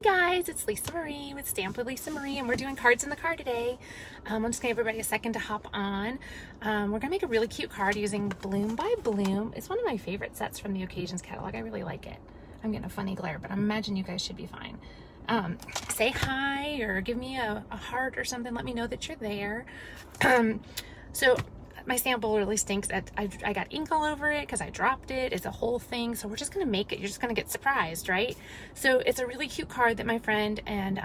Guys, it's Lisa Marie with Stamp with Lisa Marie, and we're doing cards in the car today. I'm just gonna give everybody a second to hop on. We're gonna make a really cute card using Bloom by Bloom. It's one of my favorite sets from the Occasions catalog. I really like it. I'm getting a funny glare, but I imagine you guys should be fine. Say hi or give me a heart or something. Let me know that you're there. So my sample really stinks. I got ink all over it because I dropped it. It's a whole thing. So we're just going to make it. You're just going to get surprised, right? So it's a really cute card that my friend, and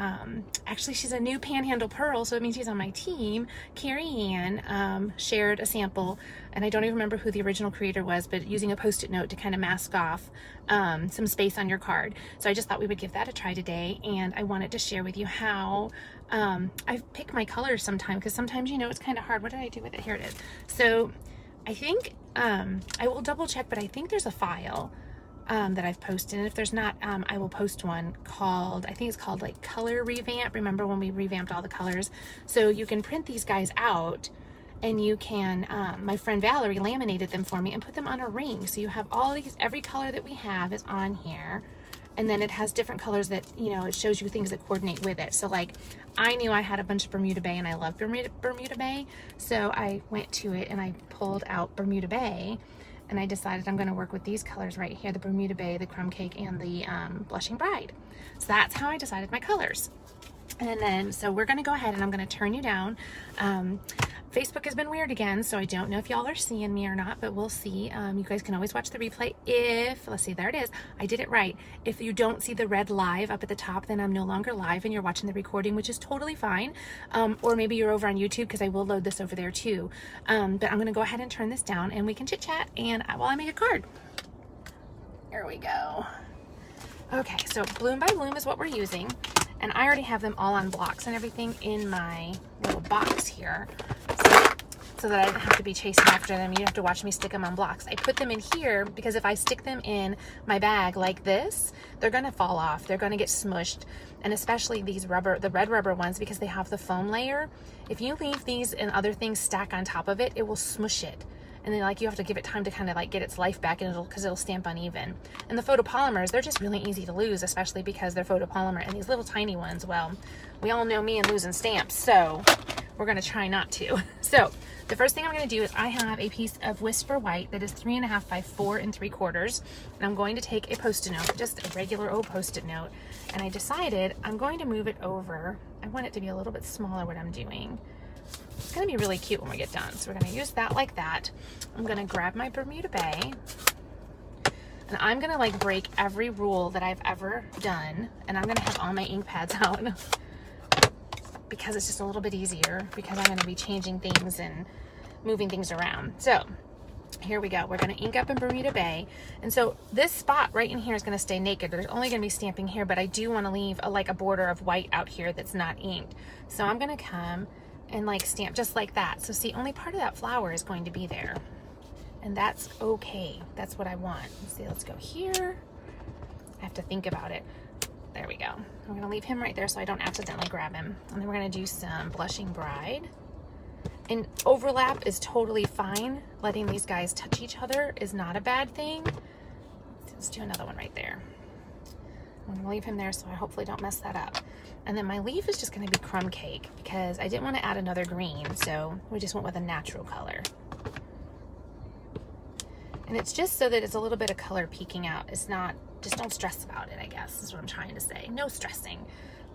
actually she's a new Panhandle Pearl, so it means she's on my team, Carrie Ann, shared a sample. And I don't even remember who the original creator was, but using a Post-it note to kind of mask off some space on your card. So I just thought we would give that a try today. And I wanted to share with you how I pick my colors sometimes, because sometimes, you know, it's kind of hard. What did I do with it? Here it is. So I think I will double check, but I think there's a file that I've posted. And if there's not, I will post one called, I think it's called like Color Revamp. Remember when we revamped all the colors? So you can print these guys out, and you can, my friend Valerie laminated them for me and put them on a ring. So you have all these, every color that we have is on here. And then it has different colors that, you know, it shows you things that coordinate with it. So like, I knew I had a bunch of Bermuda Bay and I love Bermuda Bay. So I went to it and I pulled out Bermuda Bay, and I decided I'm gonna work with these colors right here, the Bermuda Bay, the Crumb Cake, and the Blushing Bride. So that's how I decided my colors. And then, so we're gonna go ahead and I'm gonna turn you down. Facebook has been weird again, so I don't know if y'all are seeing me or not, but we'll see. You guys can always watch the replay if, let's see, there it is. I did it right. If you don't see the red live up at the top, then I'm no longer live and you're watching the recording, which is totally fine. Or maybe you're over on YouTube, because I will load this over there too. But I'm gonna go ahead and turn this down and we can chit chat and while I make a card. There we go. Okay, so Bloom by Bloom is what we're using. And I already have them all on blocks and everything in my little box here, so that I don't have to be chasing after them. You have to watch me stick them on blocks. I put them in here because if I stick them in my bag like this, they're gonna fall off. They're gonna get smushed. And especially these rubber, the red rubber ones, because they have the foam layer. If you leave these and other things stack on top of it, it will smush it. And then like you have to give it time to kind of like get its life back, and it'll stamp uneven. And the photopolymers, they're just really easy to lose, especially because they're photopolymer. And these little tiny ones, well, we all know me and losing stamps, so we're gonna try not to. So the first thing I'm gonna do is I have a piece of Whisper White that is 3.5 by 4 3/4, and I'm going to take a Post-it note, just a regular old Post-it note, and I decided I'm going to move it over. I want it to be a little bit smaller what I'm doing. It's gonna be really cute when we get done. So we're gonna use that like that. I'm gonna grab my Bermuda Bay, and I'm gonna like break every rule that I've ever done, and I'm gonna have all my ink pads out because it's just a little bit easier, because I'm gonna be changing things and moving things around. So here we go. We're gonna ink up in Bermuda Bay. And so this spot right in here is gonna stay naked. There's only gonna be stamping here, but I do wanna leave like a border of white out here that's not inked. So I'm gonna come and like stamp just like that. So see, only part of that flower is going to be there, and that's okay. That's what I want. Let's see, let's go here. I have to think about it. There we go. I'm gonna leave him right there so I don't accidentally grab him. And then we're gonna do some Blushing Bride. And overlap is totally fine. Letting these guys touch each other is not a bad thing. Let's do another one right there. I'm gonna leave him there so I hopefully don't mess that up. And then my leaf is just gonna be Crumb Cake, because I didn't want to add another green, so we just went with a natural color. And it's just so that it's a little bit of color peeking out. It's not, just don't stress about it, I guess, is what I'm trying to say. No stressing.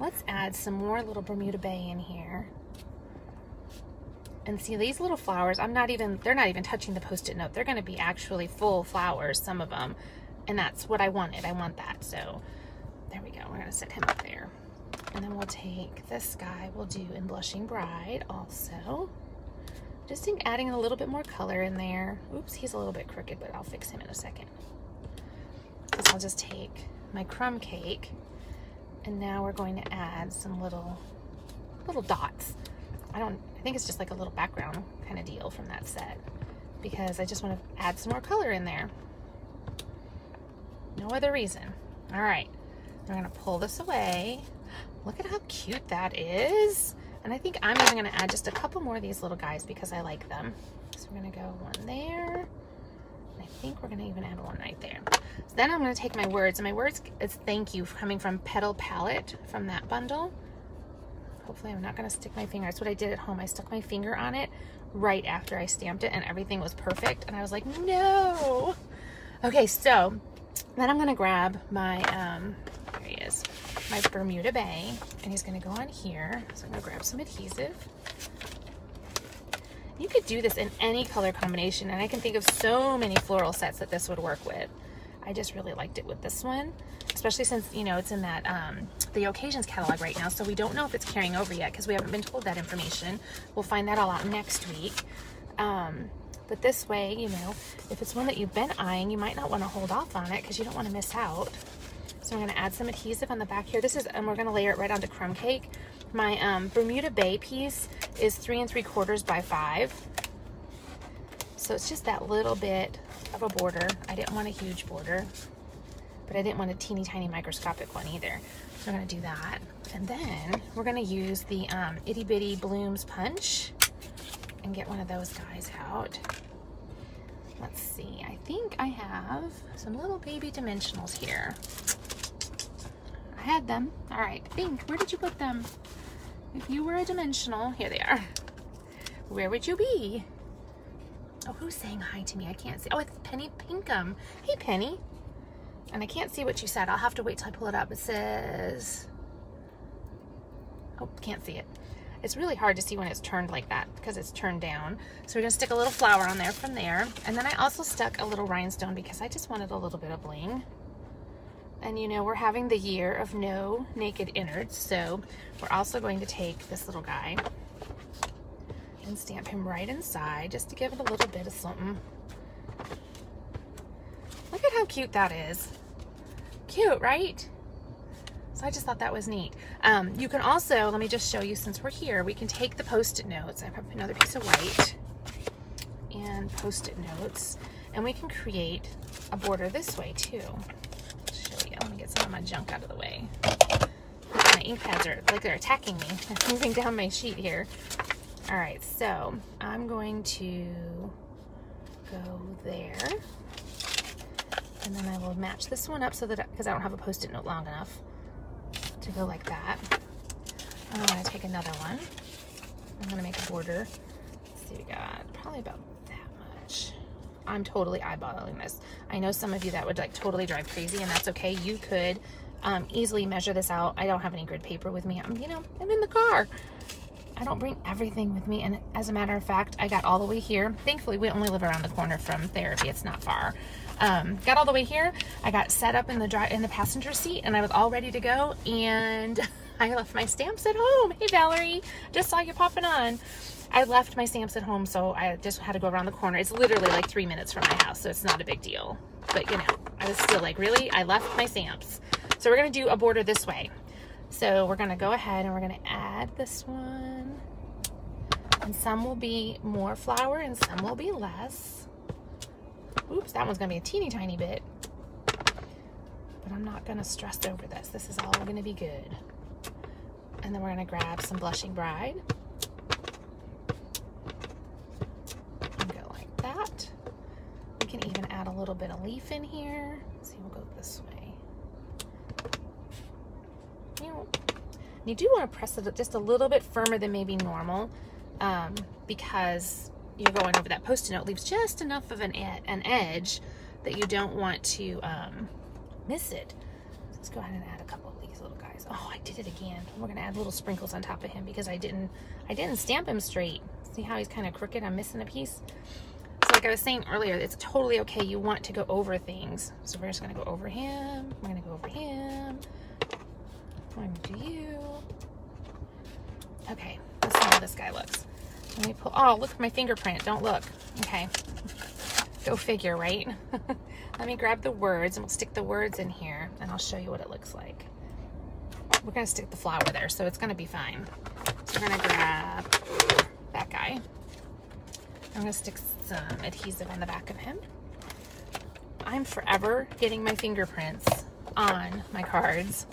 Let's add some more little Bermuda Bay in here. And see, these little flowers, they're not even touching the Post-it note. They're gonna be actually full flowers, some of them. And that's what I wanted. I want that. So there we go. We're gonna set him up there. And then we'll take this guy, we'll do in Blushing Bride also. Just adding a little bit more color in there. Oops, he's a little bit crooked, but I'll fix him in a second. So I'll just take my Crumb Cake, and now we're going to add some little dots. I think it's just like a little background kind of deal from that set, because I just want to add some more color in there. No other reason. All right, we're gonna pull this away. Look at how cute that is. And I think I'm even gonna add just a couple more of these little guys because I like them. So we're gonna go one there I think we're gonna even add one right there. So then I'm gonna take my words, and my words is thank you coming from Petal Palette from that bundle. Hopefully I'm not gonna stick my finger. That's what I did at home. I stuck my finger on it right after I stamped it and everything was perfect. And I was like, no. Okay, so then I'm gonna grab my, there he is, my Bermuda Bay, and he's gonna go on here. So I'm gonna grab some adhesive. You could do this in any color combination, and I can think of so many floral sets that this would work with. I just really liked it with this one, especially since, you know, it's in that, the Occasions catalog right now, so we don't know if it's carrying over yet because we haven't been told that information. We'll find that all out next week. But this way, you know, if it's one that you've been eyeing, you might not want to hold off on it because you don't want to miss out. So I'm going to add some adhesive on the back here. This is, and we're going to layer it right onto crumb cake. My Bermuda Bay piece is 3 3/4 by 5. So it's just that little bit of a border. I didn't want a huge border, but I didn't want a teeny tiny microscopic one either. So I'm gonna do that. And then we're gonna use the Itty Bitty Blooms punch and get one of those guys out. Let's see, I think I have some little baby dimensionals here. I had them. All right, think, where did you put them? If you were a dimensional, here they are. Where would you be? Oh, who's saying hi to me? I can't see. Oh, it's Penny Pinkham. Hey, Penny. And I can't see what you said. I'll have to wait till I pull it up. It says, oh, can't see it. It's really hard to see when it's turned like that because it's turned down. So we're gonna stick a little flower on there from there. And then I also stuck a little rhinestone because I just wanted a little bit of bling. And you know, we're having the year of no naked innards. So we're also going to take this little guy and stamp him right inside just to give it a little bit of something. Look at how cute that is. Cute, right? So I just thought that was neat. You can also, let me just show you since we're here, we can take the Post-it notes. I have another piece of white and Post-it notes, and we can create a border this way too. I'll show you. Let me get some of my junk out of the way. My ink pads are like they're attacking me. They're moving down my sheet here. All right, so I'm going to go there, and then I will match this one up so that, because I don't have a Post-it note long enough to go like that. I'm gonna take another one. I'm gonna make a border. Let's see, we got probably about that much. I'm totally eyeballing this. I know some of you that would like totally drive crazy, and that's okay. You could easily measure this out. I don't have any grid paper with me. I'm in the car. I don't bring everything with me, and as a matter of fact, I got all the way here. Thankfully, we only live around the corner from therapy. It's not far. Got all the way here. I got set up in the passenger seat, and I was all ready to go, and I left my stamps at home. Hey, Valerie, just saw you popping on. I left my stamps at home, so I just had to go around the corner. It's literally like 3 minutes from my house, so it's not a big deal. But, you know, I was still like, really? I left my stamps. So we're going to do a border this way. So we're going to go ahead and we're going to add this one. And some will be more flower and some will be less. Oops, that one's going to be a teeny tiny bit. But I'm not going to stress over this. This is all going to be good. And then we're going to grab some Blushing Bride. And go like that. We can even add a little bit of leaf in here. Let's see, we'll go this way. You do want to press it just a little bit firmer than maybe normal, because you're going over that Post-it note leaves just enough of an edge that you don't want to miss it. Let's go ahead and add a couple of these little guys. Oh, I did it again. We're gonna add little sprinkles on top of him because I didn't stamp him straight. See how he's kind of crooked? I'm missing a piece. So like I was saying earlier, it's totally okay. You want to go over things. So we're just gonna go over him. We're gonna go over him. I'm gonna do you. Okay, let's see how this guy looks. Let me pull, oh, look at my fingerprint. Don't look. Okay. Go figure, right? Let me grab the words and we'll stick the words in here and I'll show you what it looks like. We're gonna stick the flower there, so it's gonna be fine. So we're gonna grab that guy. I'm gonna stick some adhesive on the back of him. I'm forever getting my fingerprints on my cards.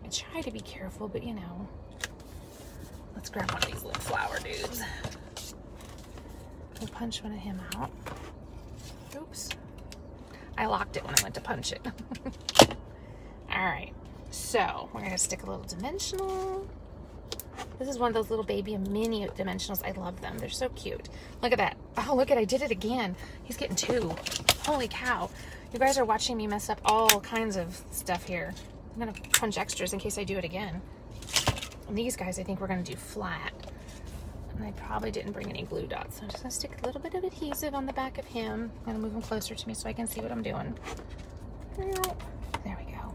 I try to be careful, but you know. Let's grab one of these little flower dudes. We'll punch one of him out. Oops. I locked it when I went to punch it. All right, so we're gonna stick a little dimensional. This is one of those little baby mini dimensionals. I love them. They're so cute. Look at that. Oh, look at, I did it again. He's getting 2. Holy cow. You guys are watching me mess up all kinds of stuff here. I'm gonna punch extras in case I do it again. And these guys, I think we're gonna do flat. And I probably didn't bring any glue dots. So I'm just gonna stick a little bit of adhesive on the back of him. I'm gonna move him closer to me so I can see what I'm doing. There we go.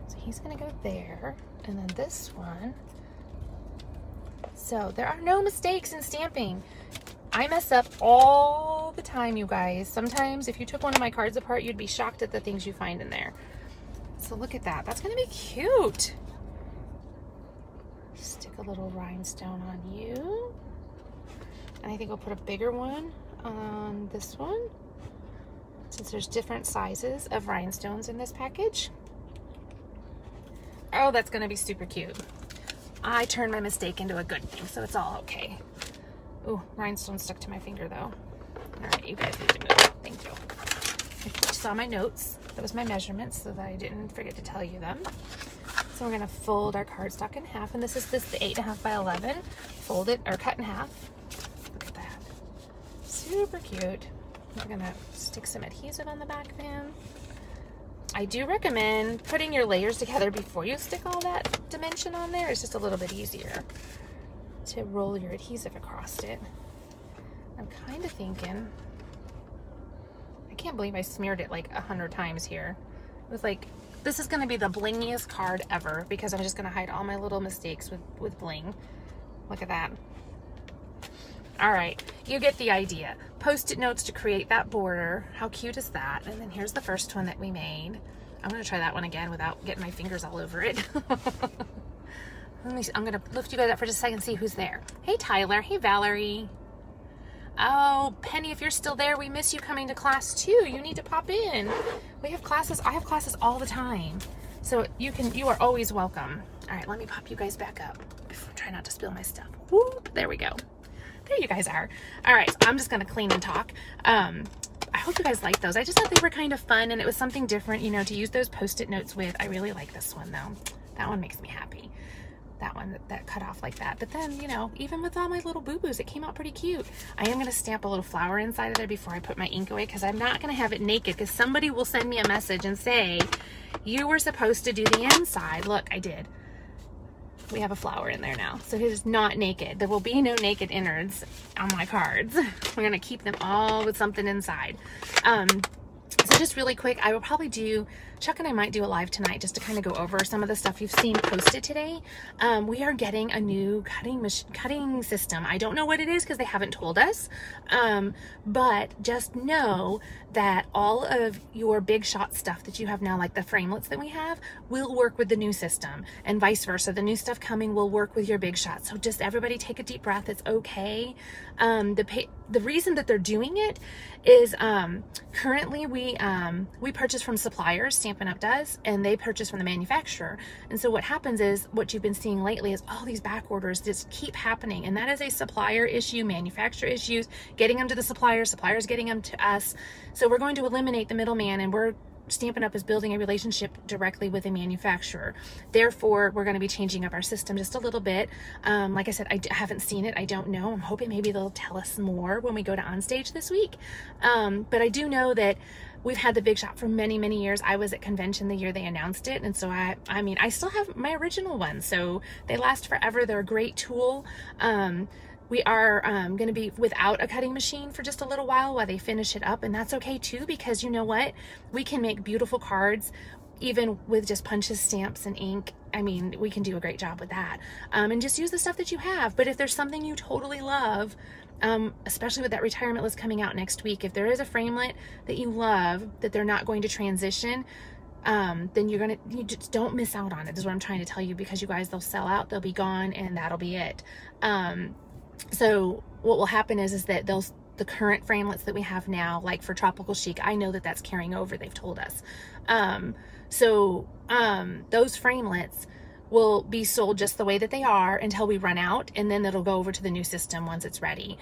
So he's gonna go there. And then this one. So there are no mistakes in stamping. I mess up all the time, you guys. Sometimes if you took one of my cards apart, you'd be shocked at the things you find in there. So look at that. That's gonna be cute. Stick a little rhinestone on you. And I think we'll put a bigger one on this one, since there's different sizes of rhinestones in this package. Oh, that's gonna be super cute. I turned my mistake into a good thing, so it's all okay. Ooh, rhinestone stuck to my finger though. All right, you guys need to move. Thank you. I saw my notes. That was my measurements so that I didn't forget to tell you them. So we're gonna fold our cardstock in half, and this is the 8.5 by 11. Fold it, or cut in half. Look at that. Super cute. We're gonna stick some adhesive on the back of him. I do recommend putting your layers together before you stick all that dimension on there. It's just a little bit easier to roll your adhesive across it. I'm kind of thinking, I can't believe I smeared it like 100 times here. It was like, this is gonna be the blingiest card ever because I'm just gonna hide all my little mistakes with bling. Look at that. All right, you get the idea. Post-it notes to create that border. How cute is that? And then here's the first one that we made. I'm gonna try that one again without getting my fingers all over it. I'm gonna lift you guys up for just a second and see who's there. Hey, Tyler. Hey, Valerie. Oh, Penny, if you're still there, we miss you coming to class too. You need to pop in. We have classes. I have classes all the time. So you are always welcome. All right, let me pop you guys back up. Try not to spill my stuff. Whoop, there we go. There you guys are. All right, so I'm just gonna clean and talk. I hope you guys like those. I just thought they were kind of fun and it was something different, you know, to use those Post-it notes with. I really like this one though. That one makes me happy. That one that cut off like that. But then, you know, even with all my little boo-boos, it came out pretty cute. I am gonna stamp a little flower inside of there before I put my ink away because I'm not gonna have it naked because somebody will send me a message and say, you were supposed to do the inside. Look, I did. We have a flower in there now. So it is not naked. There will be no naked innards on my cards. We're gonna keep them all with something inside. So just really quick, I will probably do, Chuck and I might do a live tonight just to kind of go over some of the stuff you've seen posted today. We are getting a new cutting system. I don't know what it is because they haven't told us, but just know that all of your big shot stuff that you have now, like the framelits that we have, will work with the new system, and vice versa. The new stuff coming will work with your big shot. So just everybody take a deep breath. It's okay. The reason that they're doing it is currently we purchase from suppliers, Stampin' Up! Does, and they purchase from the manufacturer. And so what happens is, what you've been seeing lately is all these back orders just keep happening, and that is a supplier issue, manufacturer issues, getting them to the suppliers getting them to us. So we're going to eliminate the middleman, and we're Stampin' Up! Is building a relationship directly with a manufacturer. Therefore, we're going to be changing up our system just a little bit. Like I said, I haven't seen it. I don't know. I'm hoping maybe they'll tell us more when we go to Onstage this week. But I do know that we've had the big shot for many, many years. I was at convention the year they announced it. And so I mean, I still have my original ones. So they last forever. They're a great tool. We are going to be without a cutting machine for just a little while they finish it up, and that's okay too, because you know what? We can make beautiful cards even with just punches, stamps, and ink. I mean, we can do a great job with that. And just use the stuff that you have. But if there's something you totally love, especially with that retirement list coming out next week, if there is a framelit that you love that they're not going to transition, then you just don't miss out on it, is what I'm trying to tell you, because you guys, they'll sell out, they'll be gone, and that'll be it. So what will happen is that the current framelits that we have now, like for Tropical Chic, I know that that's carrying over, they've told us. Those framelits will be sold just the way that they are until we run out, and then it'll go over to the new system once it's ready.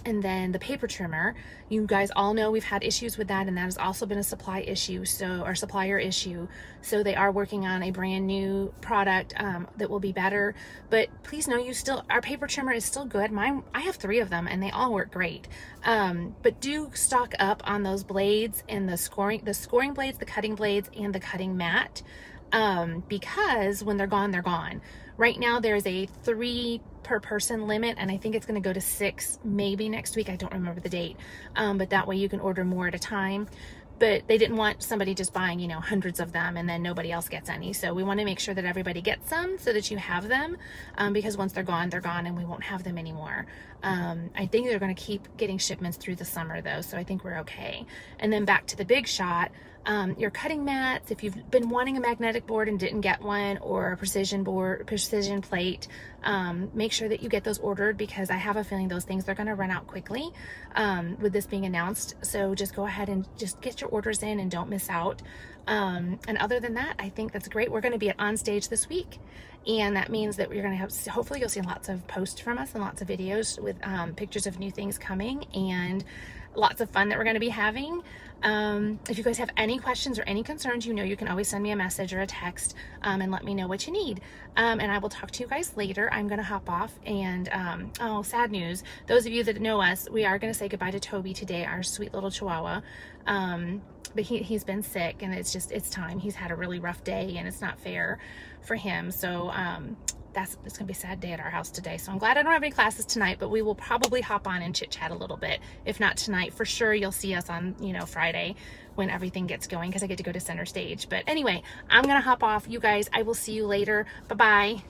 And then the paper trimmer, you guys all know we've had issues with that, and that has also been a supply issue, or supplier issue. So they are working on a brand new product that will be better. But please know, our paper trimmer is still good. I have 3 of them and they all work great. But do stock up on those blades and the scoring blades, the cutting blades, and the cutting mat, because when they're gone, they're gone. Right now there's a 3 per person limit, and I think it's going to go to 6 maybe next week. I don't remember the date, but that way you can order more at a time. But they didn't want somebody just buying, you know, hundreds of them and then nobody else gets any. So we want to make sure that everybody gets some so that you have them, because once they're gone and we won't have them anymore. I think they're going to keep getting shipments through the summer though, so I think we're okay. And then back to the big shot, your cutting mats, if you've been wanting a magnetic board and didn't get one, or a precision plate, make sure that you get those ordered, because I have a feeling those things are going to run out quickly with this being announced. So just go ahead and just get your orders in and don't miss out. And other than that, I think that's great. We're going to be at On Stage this week, and that means that we're going to have, hopefully you'll see lots of posts from us and lots of videos with pictures of new things coming, and lots of fun that we're going to be having. If you guys have any questions or any concerns, you know you can always send me a message or a text and let me know what you need. And I will talk to you guys later. I'm going to hop off, and oh, sad news. Those of you that know us, we are going to say goodbye to Toby today, our sweet little Chihuahua. But he's been sick, and it's time. He's had a really rough day, and it's not fair for him. So it's gonna be a sad day at our house today. So I'm glad I don't have any classes tonight, but we will probably hop on and chit chat a little bit. If not tonight, for sure you'll see us on, you know, Friday when everything gets going, because I get to go to center stage. But anyway, I'm gonna hop off. You guys, I will see you later. Bye-bye.